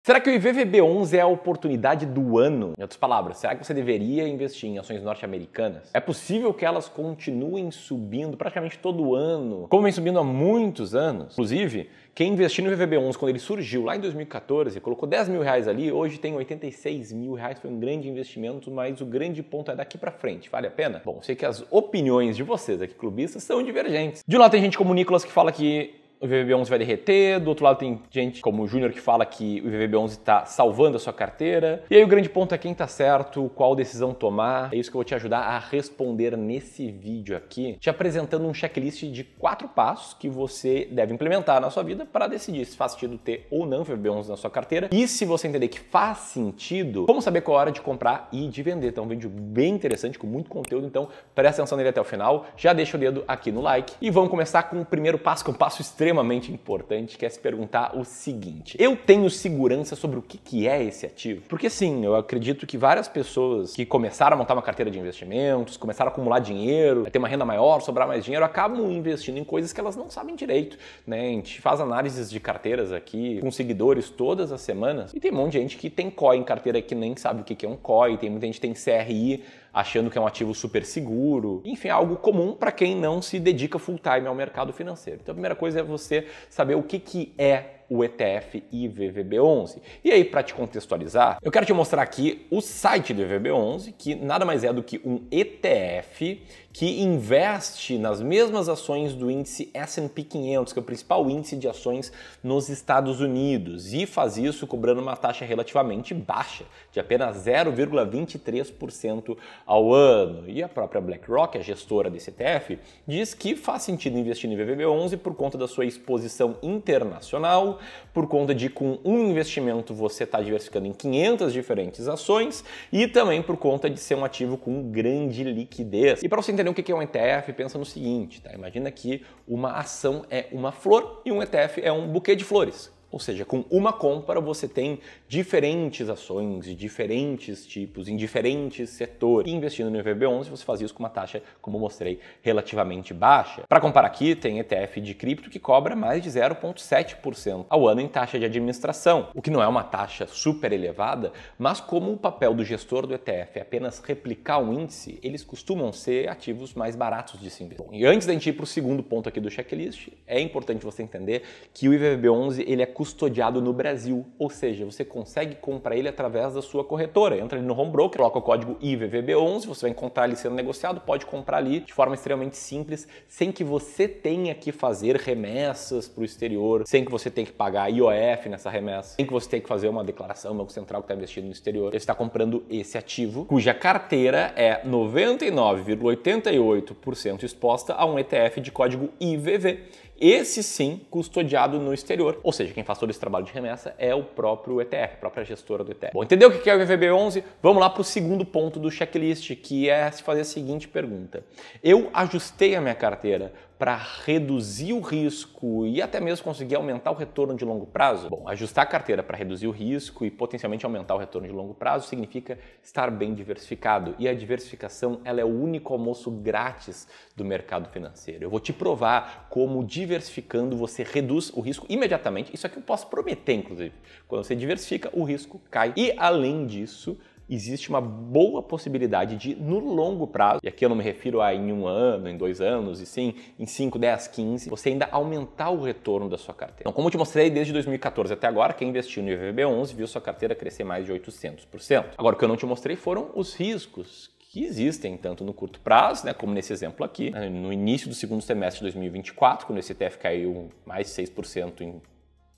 Será que o IVVB11 é a oportunidade do ano? Em outras palavras, será que você deveria investir em ações norte-americanas? É possível que elas continuem subindo praticamente todo ano, como vem subindo há muitos anos? Inclusive, quem investiu no IVVB11 quando ele surgiu lá em 2014, colocou 10 mil reais ali, hoje tem 86 mil reais, foi um grande investimento, mas o grande ponto é daqui pra frente, vale a pena? Bom, eu sei que as opiniões de vocês aqui clubistas são divergentes. De um lado tem gente como o Nicolas que fala que o IVVB11 vai derreter, do outro lado tem gente como o Júnior que fala que o IVVB11 está salvando a sua carteira. E aí o grande ponto é quem tá certo, qual decisão tomar. É isso que eu vou te ajudar a responder nesse vídeo aqui, te apresentando um checklist de 4 passos que você deve implementar na sua vida para decidir se faz sentido ter ou não IVVB11 na sua carteira. E se você entender que faz sentido, como saber qual a hora de comprar e de vender. Então é um vídeo bem interessante, com muito conteúdo, então presta atenção nele até o final, já deixa o dedo aqui no like e vamos começar com o primeiro passo, que é um passo extremamente importante, que é se perguntar o seguinte: eu tenho segurança sobre o que é esse ativo? Porque sim, eu acredito que várias pessoas que começaram a montar uma carteira de investimentos, começaram a acumular dinheiro, a ter uma renda maior, sobrar mais dinheiro, acabam investindo em coisas que elas não sabem direito, né? A gente faz análises de carteiras aqui com seguidores todas as semanas e tem um monte de gente que tem COI em carteira que nem sabe o que é um COI, tem muita gente que tem CRI achando que é um ativo super seguro, enfim, é algo comum para quem não se dedica full time ao mercado financeiro. Então a primeira coisa é você saber o que é o ETF IVVB11. E aí, para te contextualizar, eu quero te mostrar aqui o site do IVVB11, que nada mais é do que um ETF que investe nas mesmas ações do índice S&P 500, que é o principal índice de ações nos Estados Unidos, e faz isso cobrando uma taxa relativamente baixa, de apenas 0,23% ao ano. E a própria BlackRock, a gestora desse ETF, diz que faz sentido investir no IVVB11 por conta da sua exposição internacional, por conta de com um investimento você está diversificando em 500 diferentes ações e também por conta de ser um ativo com grande liquidez. E para você entender o que é um ETF, pensa no seguinte, tá? Imagina que uma ação é uma flor e um ETF é um buquê de flores. Ou seja, com uma compra você tem diferentes ações de diferentes tipos, em diferentes setores. E investindo no IVVB11 você faz isso com uma taxa, como eu mostrei, relativamente baixa. Para comparar aqui, tem ETF de cripto que cobra mais de 0,7% ao ano em taxa de administração, o que não é uma taxa super elevada, mas como o papel do gestor do ETF é apenas replicar um índice, eles costumam ser ativos mais baratos de se investir. E antes da gente ir para o segundo ponto aqui do checklist, é importante você entender que o IVVB11 ele é custodiado no Brasil, ou seja, você consegue comprar ele através da sua corretora. Entra ali no home broker, coloca o código IVVB11, você vai encontrar ele sendo negociado, pode comprar ali de forma extremamente simples, sem que você tenha que fazer remessas para o exterior, sem que você tenha que pagar IOF nessa remessa, sem que você tenha que fazer uma declaração no Banco Central que está investindo no exterior. Você está comprando esse ativo, cuja carteira é 99,88% exposta a um ETF de código IVV. Esse sim, custodiado no exterior. Ou seja, quem faz todo esse trabalho de remessa é o próprio ETF, a própria gestora do ETF. Bom, entendeu o que é o IVVB11? Vamos lá para o segundo ponto do checklist, que é se fazer a seguinte pergunta. Eu ajustei a minha carteira para reduzir o risco e até mesmo conseguir aumentar o retorno de longo prazo? Bom, ajustar a carteira para reduzir o risco e potencialmente aumentar o retorno de longo prazo significa estar bem diversificado. E a diversificação ela é o único almoço grátis do mercado financeiro. Eu vou te provar como diversificando você reduz o risco imediatamente. Isso aqui eu posso prometer, inclusive. Quando você diversifica, o risco cai. E além disso, existe uma boa possibilidade de, no longo prazo, e aqui eu não me refiro a em 1 ano, em 2 anos, e sim em 5, 10, 15, você ainda aumentar o retorno da sua carteira. Então, como eu te mostrei, desde 2014 até agora, quem investiu no IVVB11 viu sua carteira crescer mais de 800%. Agora, o que eu não te mostrei foram os riscos que existem, tanto no curto prazo, né, como nesse exemplo aqui, no início do segundo semestre de 2024, quando esse ETF caiu mais de 6% em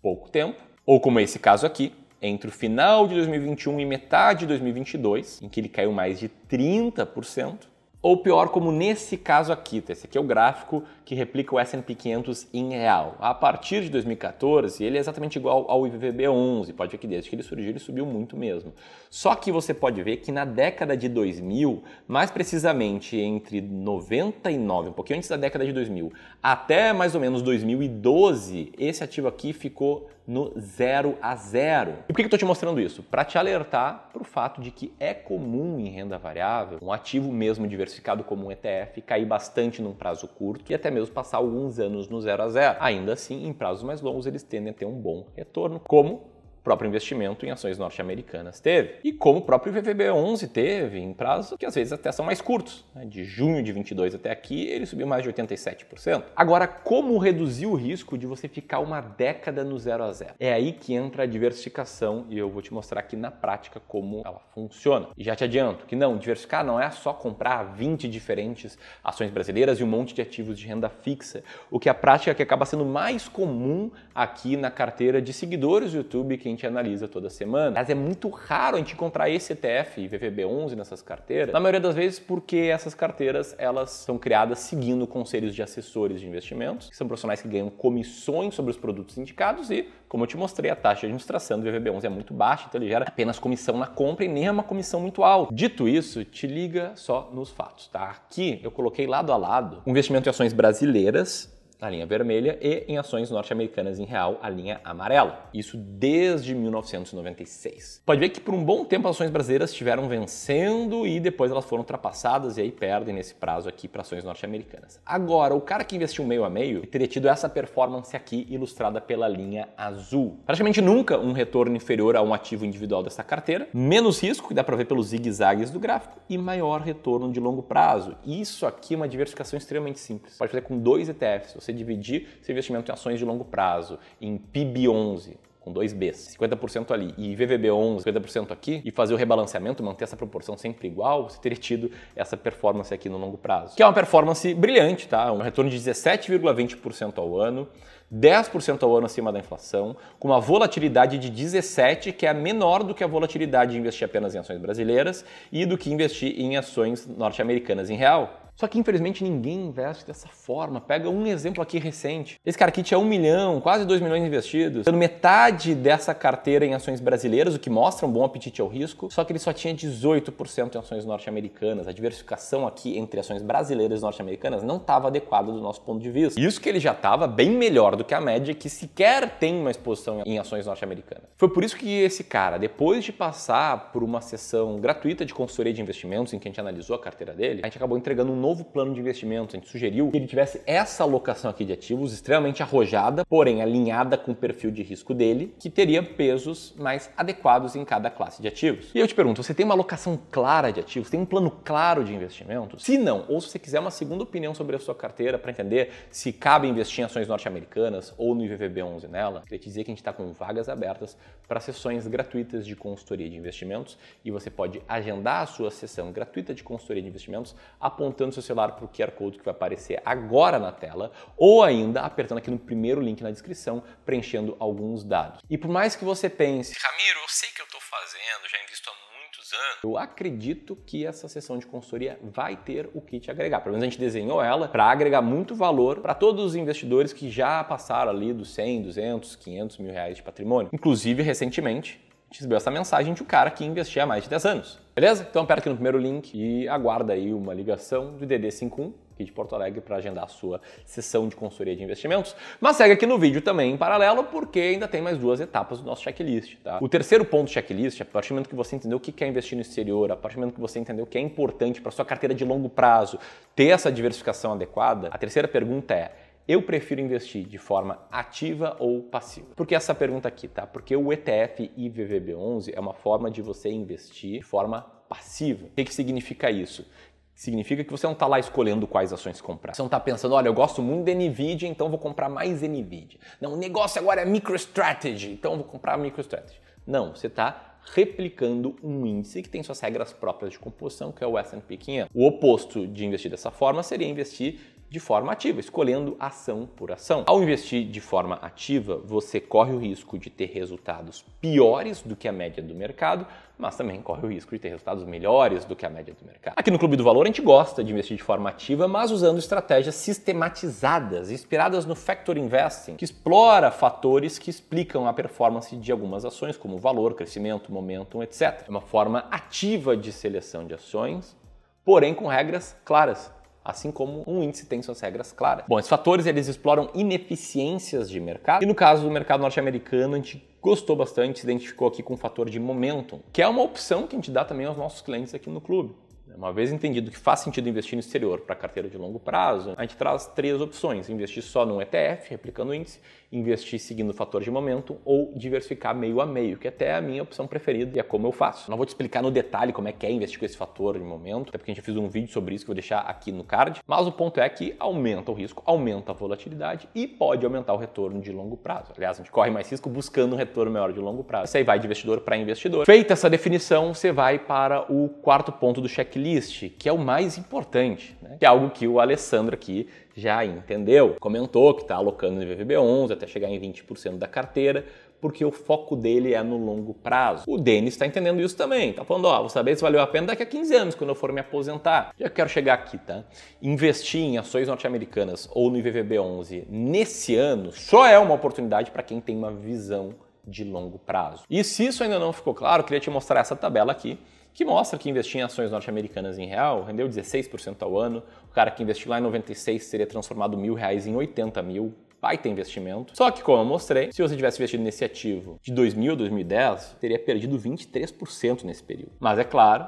pouco tempo, ou como esse caso aqui, entre o final de 2021 e metade de 2022, em que ele caiu mais de 30%, ou pior, como nesse caso aqui, esse aqui é o gráfico que replica o S&P 500 em real. A partir de 2014, ele é exatamente igual ao IVVB11, pode ver que desde que ele surgiu, ele subiu muito mesmo. Só que você pode ver que na década de 2000, mais precisamente entre 99, um pouquinho antes da década de 2000, até mais ou menos 2012, esse ativo aqui ficou no 0 a 0. E por que eu estou te mostrando isso? Para te alertar para o fato de que é comum em renda variável, um ativo mesmo diversificado como um ETF, cair bastante num prazo curto e até mesmo passar alguns anos no 0 a 0. Ainda assim, em prazos mais longos, eles tendem a ter um bom retorno, como próprio investimento em ações norte-americanas teve. E como o próprio VVB11 teve, em prazos que às vezes até são mais curtos. De junho de 22 até aqui, ele subiu mais de 87%. Agora, como reduzir o risco de você ficar uma década no 0 a 0? É aí que entra a diversificação e eu vou te mostrar aqui na prática como ela funciona. E já te adianto que não, diversificar não é só comprar 20 diferentes ações brasileiras e um monte de ativos de renda fixa, o que a prática que acaba sendo mais comum aqui na carteira de seguidores do YouTube que a gente analisa toda semana. Mas é muito raro a gente encontrar esse ETF e VVB11 nessas carteiras, na maioria das vezes porque essas carteiras elas são criadas seguindo conselhos de assessores de investimentos, que são profissionais que ganham comissões sobre os produtos indicados e, como eu te mostrei, a taxa de administração do VVB11 é muito baixa, então ele gera apenas comissão na compra e nem é uma comissão muito alta. Dito isso, te liga só nos fatos, tá? Aqui eu coloquei lado a lado um investimento em ações brasileiras, a linha vermelha, e em ações norte-americanas em real, a linha amarela. Isso desde 1996. Pode ver que por um bom tempo as ações brasileiras estiveram vencendo e depois elas foram ultrapassadas e aí perdem nesse prazo aqui para ações norte-americanas. Agora, o cara que investiu meio a meio teria tido essa performance aqui ilustrada pela linha azul. Praticamente nunca um retorno inferior a um ativo individual dessa carteira, menos risco, que dá para ver pelos zigue-zagues do gráfico, e maior retorno de longo prazo. Isso aqui é uma diversificação extremamente simples. Pode fazer com 2 ETFs. Você dividir seu investimento em ações de longo prazo em PIB11, com 2 Bs, 50% ali, e VVB11, 50% aqui, e fazer o rebalanceamento, manter essa proporção sempre igual, você teria tido essa performance aqui no longo prazo. Que é uma performance brilhante, tá? Um retorno de 17,20% ao ano, 10% ao ano acima da inflação, com uma volatilidade de 17%, que é menor do que a volatilidade de investir apenas em ações brasileiras e do que investir em ações norte-americanas em real. Só que, infelizmente, ninguém investe dessa forma. Pega um exemplo aqui recente. Esse cara aqui tinha 1 milhão, quase 2 milhões investidos, dando metade dessa carteira em ações brasileiras, o que mostra um bom apetite ao risco, só que ele só tinha 18% em ações norte-americanas. A diversificação aqui entre ações brasileiras e norte-americanas não estava adequada do nosso ponto de vista. Isso que ele já estava bem melhor do que a média, que sequer tem uma exposição em ações norte-americanas. Foi por isso que esse cara, depois de passar por uma sessão gratuita de consultoria de investimentos, em que a gente analisou a carteira dele, a gente acabou entregando um novo plano de investimento. A gente sugeriu que ele tivesse essa alocação aqui de ativos extremamente arrojada, porém alinhada com o perfil de risco dele, que teria pesos mais adequados em cada classe de ativos. E eu te pergunto, você tem uma alocação clara de ativos? Tem um plano claro de investimentos? Se não, ou se você quiser uma segunda opinião sobre a sua carteira para entender se cabe investir em ações norte-americanas ou no IVVB11 nela, queria te dizer que a gente está com vagas abertas para sessões gratuitas de consultoria de investimentos e você pode agendar a sua sessão gratuita de consultoria de investimentos apontando seu celular para o QR Code que vai aparecer agora na tela ou ainda apertando aqui no primeiro link na descrição, preenchendo alguns dados. E por mais que você pense, Ramiro, eu sei que eu estou fazendo, já invisto há muitos anos, eu acredito que essa sessão de consultoria vai ter o que te agregar. Pelo menos a gente desenhou ela para agregar muito valor para todos os investidores que já passaram ali dos 100, 200, 500 mil reais de patrimônio. Inclusive, recentemente, a gente recebeu essa mensagem de um cara que investia há mais de 10 anos. Beleza? Então aperta aqui no primeiro link e aguarda aí uma ligação do DD51 aqui de Porto Alegre para agendar a sua sessão de consultoria de investimentos. Mas segue aqui no vídeo também em paralelo porque ainda tem mais 2 etapas do nosso checklist, tá? O terceiro ponto do checklist, a partir do momento que você entendeu o que é investir no exterior, a partir do momento que você entendeu o que é importante para sua carteira de longo prazo, ter essa diversificação adequada, a terceira pergunta é: eu prefiro investir de forma ativa ou passiva? Por que essa pergunta aqui, tá? Porque o ETF IVVB11 é uma forma de você investir de forma passiva. O que significa isso? Significa que você não está lá escolhendo quais ações comprar. Você não está pensando, olha, eu gosto muito de NVIDIA, então vou comprar mais NVIDIA. Não, o negócio agora é MicroStrategy, então vou comprar MicroStrategy. Não, você está replicando um índice que tem suas regras próprias de composição, que é o S&P 500. O oposto de investir dessa forma seria investir de forma ativa, escolhendo ação por ação. Ao investir de forma ativa, você corre o risco de ter resultados piores do que a média do mercado, mas também corre o risco de ter resultados melhores do que a média do mercado. Aqui no Clube do Valor a gente gosta de investir de forma ativa, mas usando estratégias sistematizadas, inspiradas no Factor Investing, que explora fatores que explicam a performance de algumas ações, como valor, crescimento, momentum, etc. É uma forma ativa de seleção de ações, porém com regras claras, assim como um índice tem suas regras claras. Bom, esses fatores eles exploram ineficiências de mercado e no caso do mercado norte-americano a gente gostou bastante, se identificou aqui com o fator de momentum, que é uma opção que a gente dá também aos nossos clientes aqui no clube. Uma vez entendido que faz sentido investir no exterior para carteira de longo prazo, a gente traz 3 opções: investir só num ETF, replicando o índice, investir seguindo o fator de momento ou diversificar meio a meio, que até é a minha opção preferida e é como eu faço. Não vou te explicar no detalhe como é que é investir com esse fator de momento, até porque a gente já fez um vídeo sobre isso que eu vou deixar aqui no card, mas o ponto é que aumenta o risco, aumenta a volatilidade e pode aumentar o retorno de longo prazo. Aliás, a gente corre mais risco buscando um retorno maior de longo prazo. Isso aí vai de investidor para investidor. Feita essa definição, você vai para o quarto ponto do checklist, que é o mais importante, né? Que é algo que o Alessandro aqui já entendeu. Comentou que está alocando no IVVB11 até chegar em 20% da carteira, porque o foco dele é no longo prazo. O Denis está entendendo isso também. Tá falando, vou saber se valeu a pena daqui a 15 anos, quando eu for me aposentar. Já quero chegar aqui, tá? Investir em ações norte-americanas ou no IVVB11 nesse ano só é uma oportunidade para quem tem uma visão de longo prazo. E se isso ainda não ficou claro, eu queria te mostrar essa tabela aqui, que mostra que investir em ações norte-americanas em real rendeu 16% ao ano. O cara que investiu lá em 96 teria transformado R$1.000 em 80 mil. Vai ter investimento. Só que, como eu mostrei, se você tivesse investido nesse ativo de 2000 a 2010, teria perdido 23% nesse período. Mas é claro,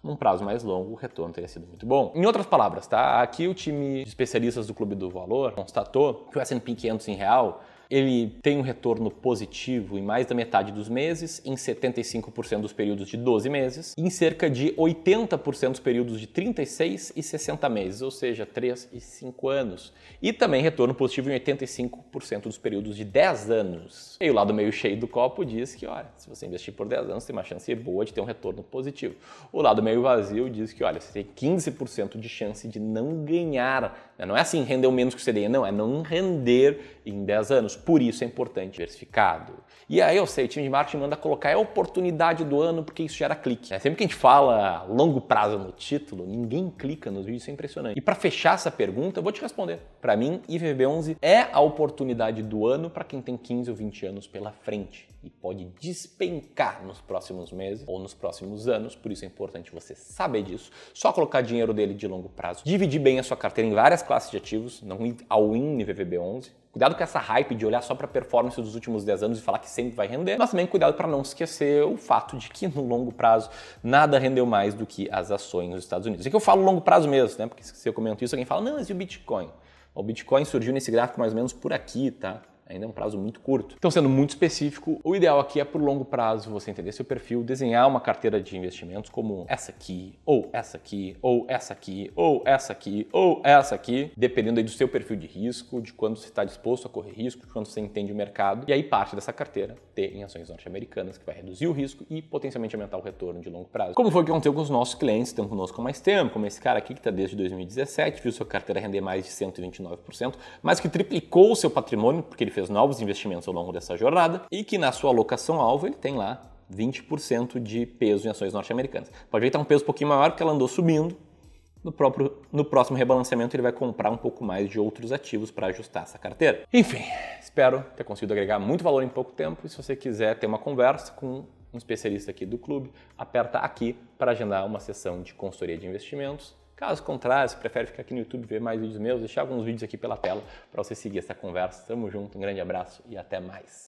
num prazo mais longo, o retorno teria sido muito bom. Em outras palavras, tá? Aqui o time de especialistas do Clube do Valor constatou que o S&P 500 em real ele tem um retorno positivo em mais da metade dos meses, em 75% dos períodos de 12 meses, e em cerca de 80% dos períodos de 36 e 60 meses, ou seja, 3 e 5 anos. E também retorno positivo em 85% dos períodos de 10 anos. E o lado meio cheio do copo diz que, olha, se você investir por 10 anos, tem uma chance boa de ter um retorno positivo. O lado meio vazio diz que, olha, você tem 15% de chance de não ganhar. Não é assim, render o menos que o CDI, não, é não render em 10 anos. Por isso é importante diversificado. E aí eu sei, o time de marketing manda colocar a oportunidade do ano porque isso gera clique. Sempre que a gente fala longo prazo no título, ninguém clica nos vídeos, isso é impressionante. E para fechar essa pergunta, eu vou te responder. Para mim, IVVB11 é a oportunidade do ano para quem tem 15 ou 20 anos pela frente e pode despencar nos próximos meses ou nos próximos anos, por isso é importante você saber disso. Só colocar dinheiro dele de longo prazo, dividir bem a sua carteira em várias classes de ativos, não ir all-in no IVVB11. Cuidado com essa hype de olhar só para a performance dos últimos 10 anos e falar que sempre vai render, mas também cuidado para não esquecer o fato de que no longo prazo nada rendeu mais do que as ações nos Estados Unidos. É que eu falo longo prazo mesmo, né? Porque se eu comento isso, alguém fala, não, mas e o Bitcoin? O Bitcoin surgiu nesse gráfico mais ou menos por aqui, tá? Ainda é um prazo muito curto. Então, sendo muito específico, o ideal aqui é por longo prazo você entender seu perfil, desenhar uma carteira de investimentos como essa aqui, ou essa aqui, ou essa aqui, ou essa aqui, ou essa aqui, dependendo aí do seu perfil de risco, de quando você está disposto a correr risco, de quando você entende o mercado. E aí parte dessa carteira ter em ações norte-americanas, que vai reduzir o risco e potencialmente aumentar o retorno de longo prazo. Como foi que aconteceu com os nossos clientes que estão conosco há mais tempo, como esse cara aqui que está desde 2017, viu sua carteira render mais de 129%, mas que triplicou o seu patrimônio, porque ele fez novos investimentos ao longo dessa jornada e que na sua alocação-alvo ele tem lá 20% de peso em ações norte-americanas. Pode ver que está um peso um pouquinho maior porque ela andou subindo. No próximo rebalanceamento ele vai comprar um pouco mais de outros ativos para ajustar essa carteira. Enfim, espero ter conseguido agregar muito valor em pouco tempo e se você quiser ter uma conversa com um especialista aqui do clube, aperta aqui para agendar uma sessão de consultoria de investimentos. Caso contrário, se prefere ficar aqui no YouTube e ver mais vídeos meus, deixar alguns vídeos aqui pela tela para você seguir essa conversa. Tamo junto, um grande abraço e até mais.